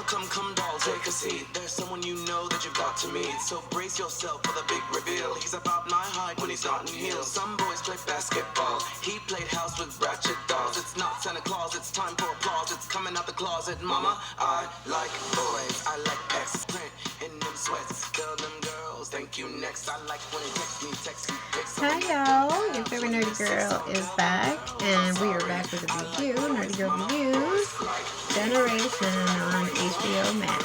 Come, doll, take a seat. There's someone you know that you've got to meet. So brace yourself for the big reveal. He's about my height when he's not in heels. Some boys play basketball. He played house with ratchet dolls. It's not Santa Claus, it's time for applause. It's coming out the closet, mama. I like boys. I like X print in them sweats. Tell them girls, thank you next. I like when he text me. Hi y'all, your favorite nerdy girl is back, and we are back with a review, Nerdy Girl Reviews, Generation on HBO Max.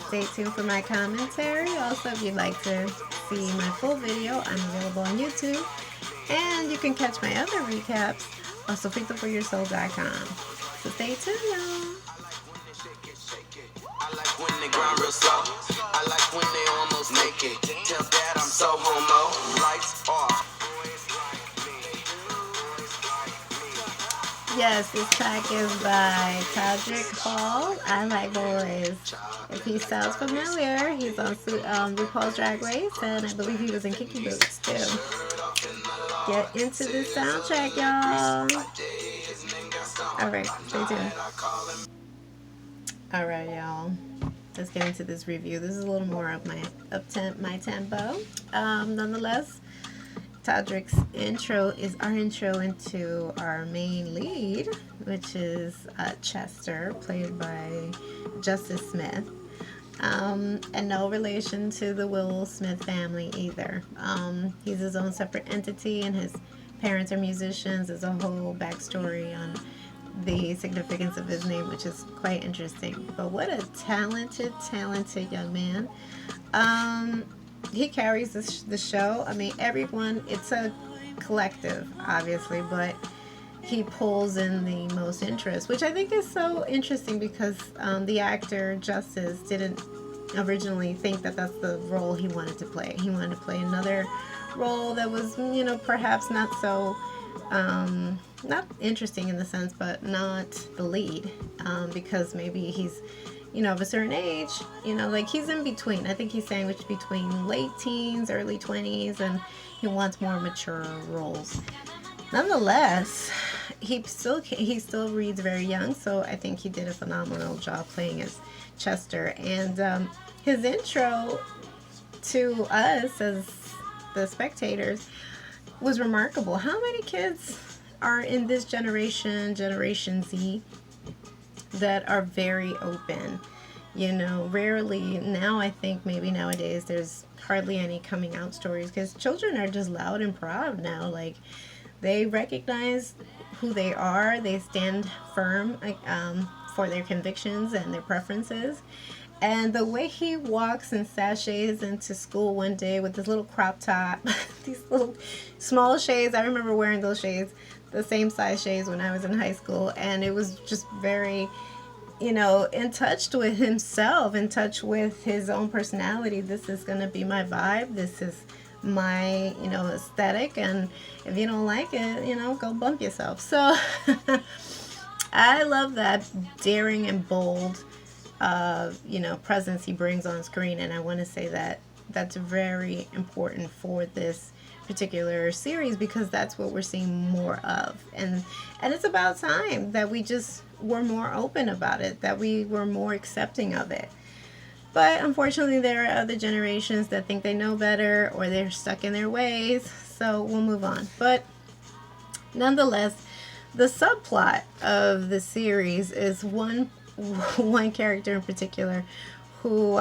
Stay tuned for my commentary. Also, if you'd like to see my full video, I'm available on YouTube, and you can catch my other recaps on sofritoforyoursoul.com. So stay tuned, y'all. I like when they grind real slow. I like when they almost naked. Tell dad I'm so homo. Lights off. Yes, this track is by Todrick Hall. I Like Boys. If he sounds familiar, he's on RuPaul's Drag Race, and I believe he was in Kiki Boots too. Get into the soundtrack, y'all. Alright, stay tuned. Alright, y'all. Let's get into this review. This is a little more of my tempo. Nonetheless, Todrick's intro is our intro into our main lead, which is Chester, played by Justice Smith. And no relation to the Will Smith family either. He's his own separate entity, and his parents are musicians. There's a whole backstory on the significance of his name, which is quite interesting. But what a talented young man. He carries the show. I mean, everyone, it's a collective, obviously, but he pulls in the most interest, which I think is so interesting because the actor Justice didn't originally think that that's the role he wanted to play. He wanted to play another role that was, you know, perhaps not so not interesting in the sense, but not the lead, because maybe he's, you know, of a certain age, you know, like he's in between. I think he's sandwiched between late teens, early 20s, and he wants more mature roles. Nonetheless, he still reads very young, so I think he did a phenomenal job playing as Chester. And his intro to us as the spectators was remarkable. How many kids are in this Generation Z, that are very open? You know, rarely now, I think maybe nowadays there's hardly any coming out stories, because children are just loud and proud now. Like, they recognize who they are, they stand firm for their convictions and their preferences. And the way he walks and sashays into school one day with this little crop top, these little small shades. I remember wearing those shades, the same size shades, when I was in high school, and it was just very, you know, in touch with himself, in touch with his own personality. This is going to be my vibe. This is my, you know, aesthetic, and if you don't like it, you know, go bump yourself. So I love that daring and bold you know, presence he brings on screen, and I want to say that that's very important for this particular series, because that's what we're seeing more of, and it's about time that we just were more open about it, that we were more accepting of it. But unfortunately, there are other generations that think they know better, or they're stuck in their ways, so we'll move on. But nonetheless, the subplot of the series is one character in particular who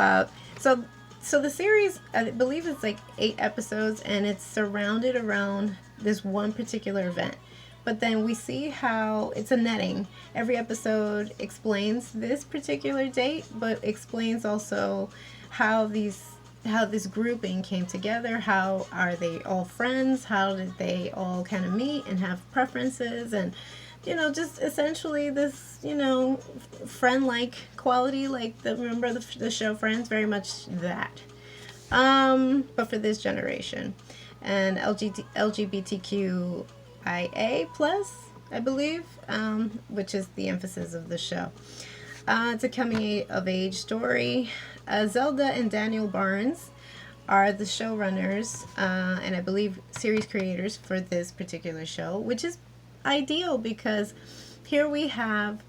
so the series, I believe it's like 8 episodes, and it's surrounded around this one particular event. But then we see how it's a netting. Every episode explains this particular date, but explains also how this grouping came together. How are they all friends? How did they all kind of meet and have preferences? And, you know, just essentially this, you know, friend-like quality, like remember the show Friends? Very much that. But for this generation. And LGBTQIA plus, I believe, which is the emphasis of the show. It's a coming-of-age story. Zelda and Daniel Barnes are the showrunners, and I believe series creators for this particular show, which is ideal because here we have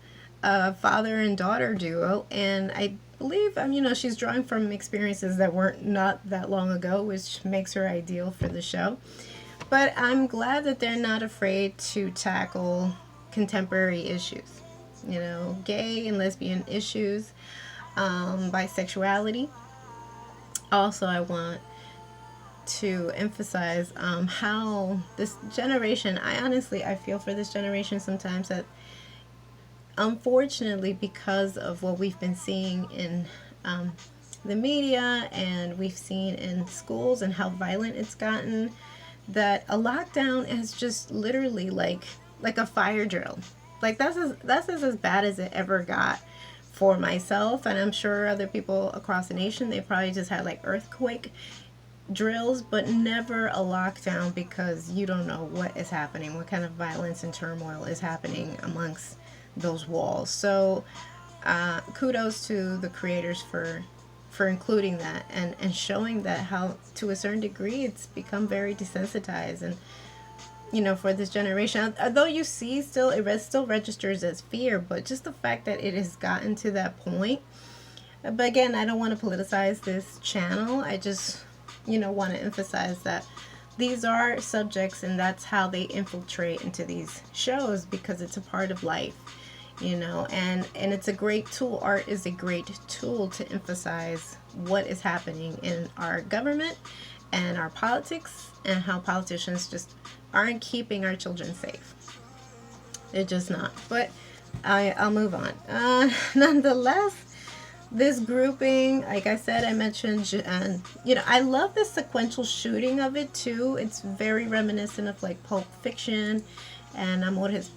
a father and daughter duo, and I believe she's drawing from experiences that weren't not that long ago, which makes her ideal for the show. But I'm glad that they're not afraid to tackle contemporary issues, gay and lesbian issues, bisexuality. Also, I want to emphasize how this generation, I feel for this generation sometimes that unfortunately, because of what we've been seeing in the media and we've seen in schools and how violent it's gotten, that a lockdown is just literally like a fire drill. Like that's as bad as it ever got for myself, and I'm sure other people across the nation. They probably just had like earthquake drills, but never a lockdown, because you don't know what is happening, what kind of violence and turmoil is happening amongst those walls. So kudos to the creators for including that and showing that how to a certain degree it's become very desensitized. And for this generation, although you see still it still registers as fear, but just the fact that it has gotten to that point. But again, I don't want to politicize this channel. I just want to emphasize that these are subjects, and that's how they infiltrate into these shows, because it's a part of life, and it's a great tool. Art is a great tool to emphasize what is happening in our government and our politics, and how politicians just aren't keeping our children safe. They're just not. But I'll move on. Nonetheless, this grouping, like I said, I mentioned, I love the sequential shooting of it too. It's very reminiscent of like Pulp Fiction and Amores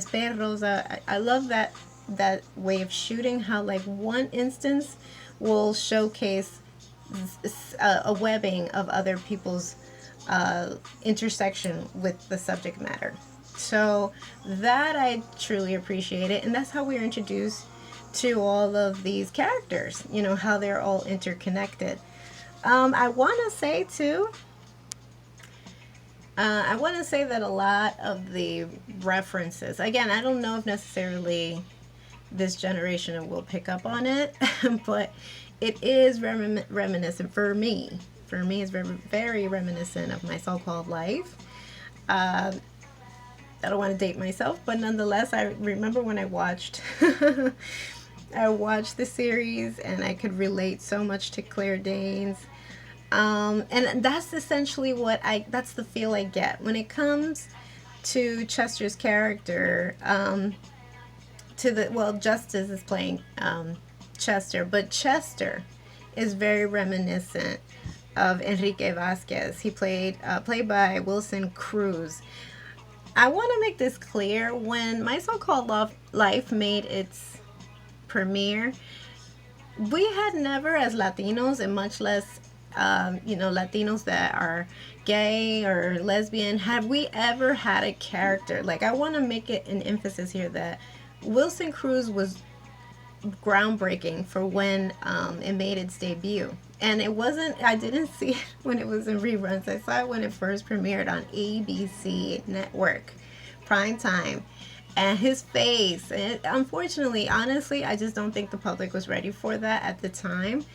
Perros. I love that way of shooting, how like one instance will showcase a webbing of other people's intersection with the subject matter. So that I truly appreciate it, and that's how we're introduced to all of these characters, how they're all interconnected. I want to say too, that a lot of the references, again, I don't know if necessarily this generation will pick up on it, but it is reminiscent for me. For me, it's very, very reminiscent of my so-called life. I don't want to date myself, but nonetheless, I remember when I watched the series, and I could relate so much to Claire Danes. And that's essentially that's the feel I get when it comes to Chester's character. Justice is playing Chester, but Chester is very reminiscent of Enrique Vasquez. He played by Wilson Cruz. I want to make this clear. When My So-Called Life made its premiere, we had never, as Latinos, and much less Latinos that are gay or lesbian, have we ever had a character, like, I want to make it an emphasis here that Wilson Cruz was groundbreaking for when it made its debut. And I didn't see it when it was in reruns. I saw it when it first premiered on ABC Network, prime time. And his face, unfortunately, honestly, I just don't think the public was ready for that at the time.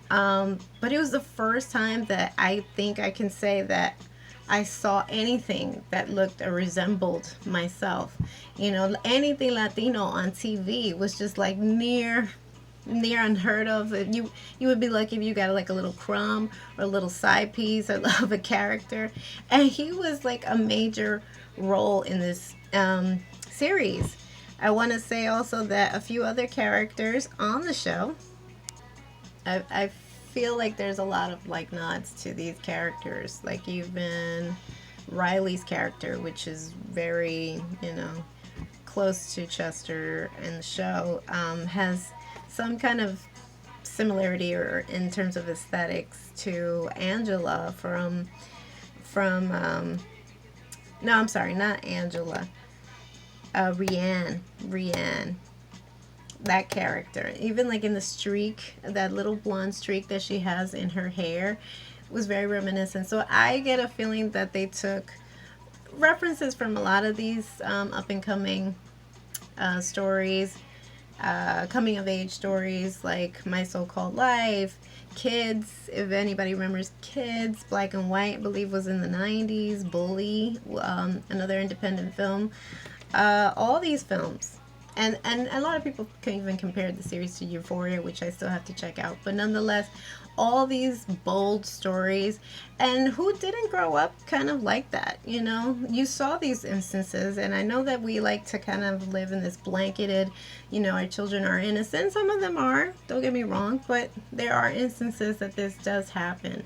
But it was the first time that I think I can say that I saw anything that looked or resembled myself. Anything Latino on TV was just like near unheard of. You would be lucky if you got like a little crumb or a little side piece of a character. And he was like a major role in this series. I want to say also that a few other characters on the show, I feel like there's a lot of like nods to these characters, like even Riley's character, which is very close to Chester in the show, has some kind of similarity or in terms of aesthetics to Angela from no, I'm sorry, not Angela, Rianne, that character. Even like in the streak, that little blonde streak that she has in her hair was very reminiscent. So I get a feeling that they took references from a lot of these up and coming stories coming of age stories like My So-Called Life, Kids, if anybody remembers Kids, Black and White, I believe was in the 90s, Bully, another independent film. All these films. And a lot of people can even compare the series to Euphoria, which I still have to check out. But nonetheless, all these bold stories. And who didn't grow up kind of like that? You know, you saw these instances. And I know that we like to kind of live in this blanketed, you know, our children are innocent. Some of them are, don't get me wrong. But there are instances that this does happen.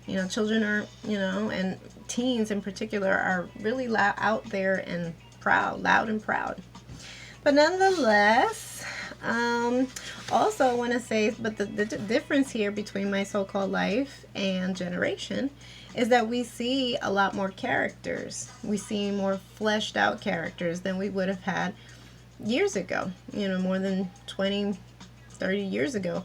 You know, children are, you know, and teens in particular are really loud out there and loud and proud. But nonetheless, also I want to say, but the difference here between My So-Called Life and Generation is that we see a lot more characters. We see more fleshed out characters than we would have had years ago, you know, more than 20, 30 years ago.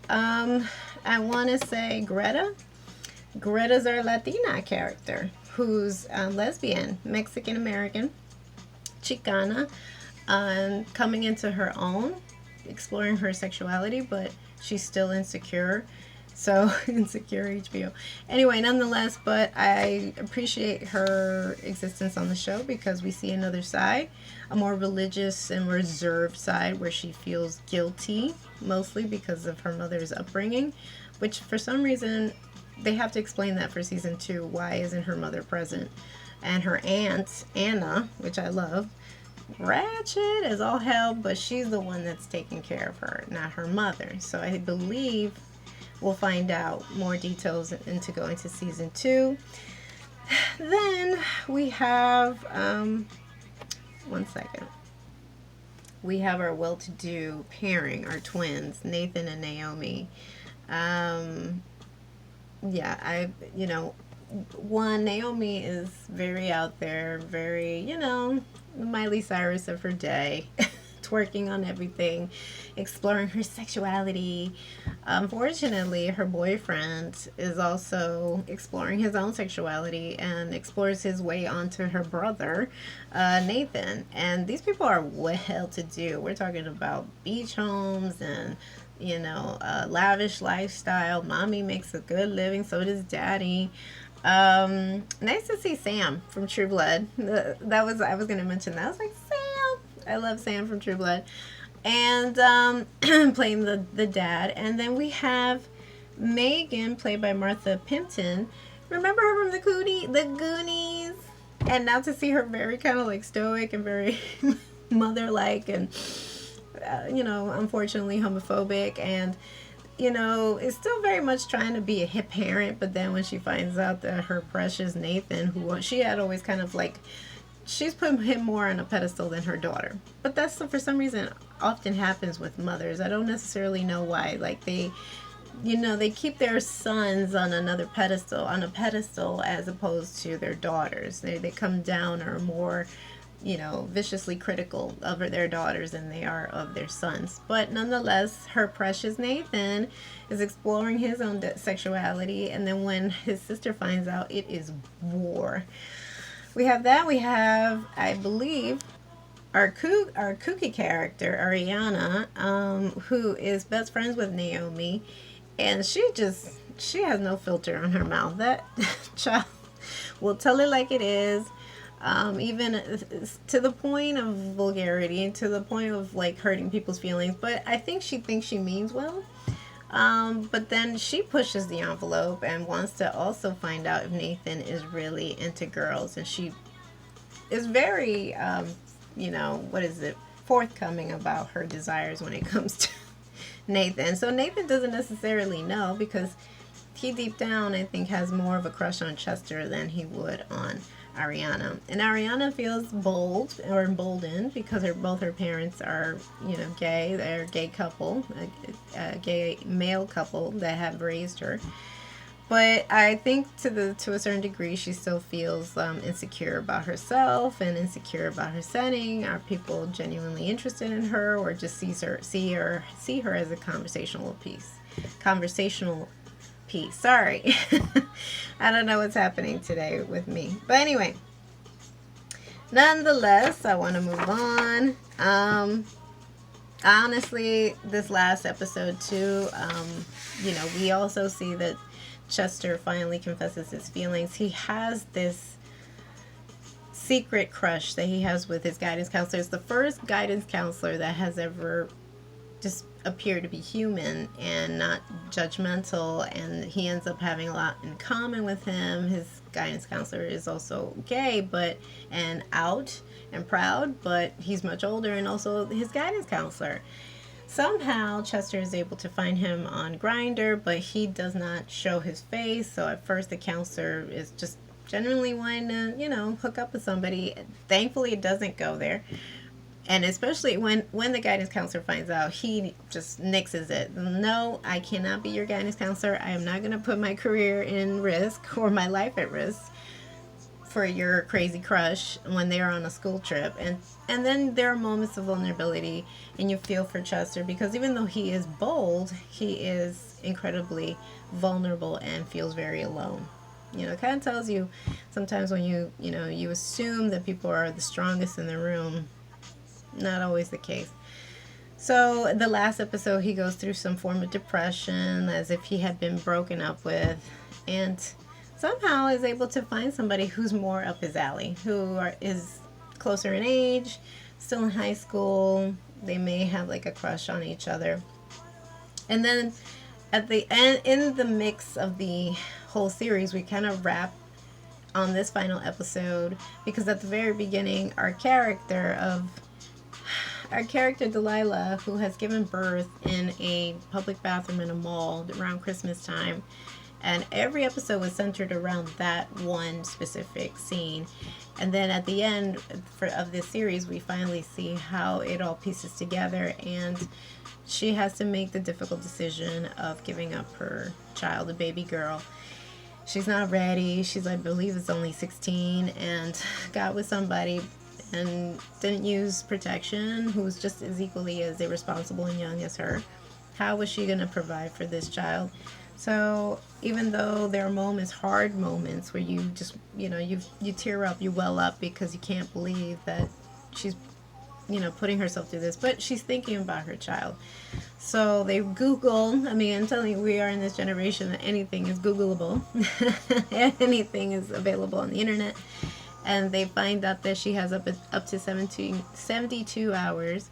I want to say Greta's our Latina character who's lesbian, Mexican American, Chicana, coming into her own, exploring her sexuality, but she's still insecure. So, insecure HBO. Anyway, nonetheless, but I appreciate her existence on the show because we see another side, a more religious and reserved side where she feels guilty, mostly because of her mother's upbringing, which for some reason they have to explain that for season 2. Why isn't her mother present? And her aunt, Anna, which I love, ratchet as all hell, but she's the one that's taking care of her, not her mother. So I believe we'll find out more details into going to season 2. Then we have one second. We have our well-to-do pairing, our twins, Nathan and Naomi. Naomi is very out there, very, you know, Miley Cyrus of her day, twerking on everything, exploring her sexuality. Unfortunately, her boyfriend is also exploring his own sexuality and explores his way onto her brother, Nathan. And these people are well to do. We're talking about beach homes and, you know, lavish lifestyle. Mommy makes a good living, so does daddy. Nice to see Sam from True Blood. I was going to mention that. I was like, Sam. I love Sam from True Blood. And playing the dad. And then we have Megan, played by Martha Plimpton. Remember her from the Goonies? And now to see her very kind of like stoic and very mother-like and, unfortunately homophobic. And you know, is still very much trying to be a hip parent, but then when she finds out that her precious Nathan, who she had always kind of like, she's put him more on a pedestal than her daughter. But that's for some reason often happens with mothers. I don't necessarily know why. Like they keep their sons on a pedestal as opposed to their daughters. They come down or more, viciously critical of their daughters than they are of their sons. But nonetheless, her precious Nathan is exploring his own sexuality, and then when his sister finds out, it is war. We have, I believe, our kooky character, Ariana, who is best friends with Naomi, and she has no filter on her mouth. That child will tell it like it is. Even to the point of vulgarity, to the point of like hurting people's feelings. But I think she thinks she means well. But then she pushes the envelope and wants to also find out if Nathan is really into girls. And she is very, forthcoming about her desires when it comes to Nathan. So Nathan doesn't necessarily know because he deep down, I think, has more of a crush on Chester than he would on Ariana. And Ariana feels bold or emboldened because both her parents are, gay. They're a gay couple, a gay male couple that have raised her. But I think to a certain degree, she still feels insecure about herself and insecure about her setting. Are people genuinely interested in her, or just see her as a conversational piece? Sorry. I don't know what's happening today with me. But anyway, nonetheless, I want to move on. honestly, this last episode too, we also see that Chester finally confesses his feelings. He has this secret crush that he has with his guidance counselor. It's the first guidance counselor that has ever just appeared to be human and not judgmental, and he ends up having a lot in common with him. His guidance counselor is also gay, and out and proud, but he's much older, and also his guidance counselor. Somehow Chester is able to find him on Grindr, but he does not show his face. So at first the counselor is just genuinely wanting to, hook up with somebody. Thankfully it doesn't go there. And especially when the guidance counselor finds out, he just nixes it. No, I cannot be your guidance counselor. I am not going to put my career in risk or my life at risk for your crazy crush when they're on a school trip. And then there are moments of vulnerability, and you feel for Chester, because even though he is bold, he is incredibly vulnerable and feels very alone. It kind of tells you sometimes when you assume that people are the strongest in the room. Not always the case. So the last episode, he goes through some form of depression, as if he had been broken up with, and somehow is able to find somebody who's more up his alley, is closer in age, still in high school. They may have like a crush on each other. And then at the end, in the mix of the whole series, we kind of wrap on this final episode, because at the very beginning, our character Delilah, who has given birth in a public bathroom in a mall around Christmas time, and every episode was centered around that one specific scene. And then at the end of this series, we finally see how it all pieces together, and she has to make the difficult decision of giving up her child, a baby girl. She's not ready. She's, I believe, is only 16, and got with somebody and didn't use protection, who was just as equally as irresponsible and young as her. How was she going to provide for this child? So even though there are moments, hard moments, where you just, you tear up, you well up, because you can't believe that she's, putting herself through this, but she's thinking about her child. So they Google, I'm telling you, we are in this generation that anything is Googleable. Anything is available on the internet. And they find out that she has up to 72 hours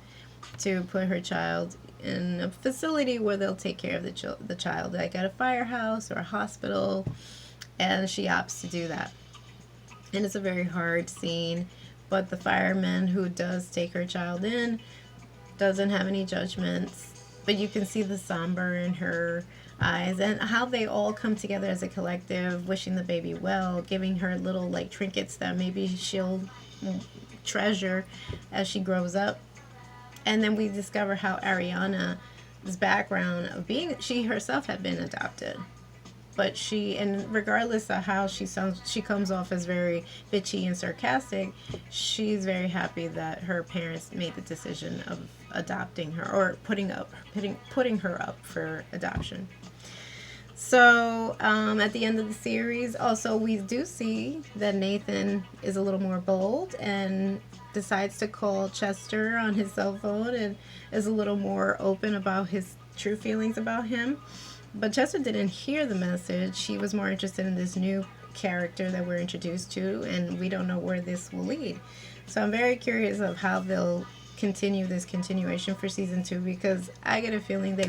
to put her child in a facility where they'll take care of the child, like at a firehouse or a hospital, and she opts to do that. And it's a very hard scene, but the fireman who does take her child in doesn't have any judgments, but you can see the somber in her eyes, and how they all come together as a collective, wishing the baby well, giving her little like trinkets that maybe she'll treasure as she grows up. And then we discover how Ariana's background of she herself had been adopted, but and regardless of how she comes off as very bitchy and sarcastic, she's very happy that her parents made the decision of adopting her, or putting her up for adoption. So at the end of the series, also, we do see that Nathan is a little more bold and decides to call Chester on his cell phone, and is a little more open about his true feelings about him. But Chester didn't hear the message. He was more interested in this new character that we're introduced to, and we don't know where this will lead. So I'm very curious of how they'll continue this continuation for season 2, because I get a feeling they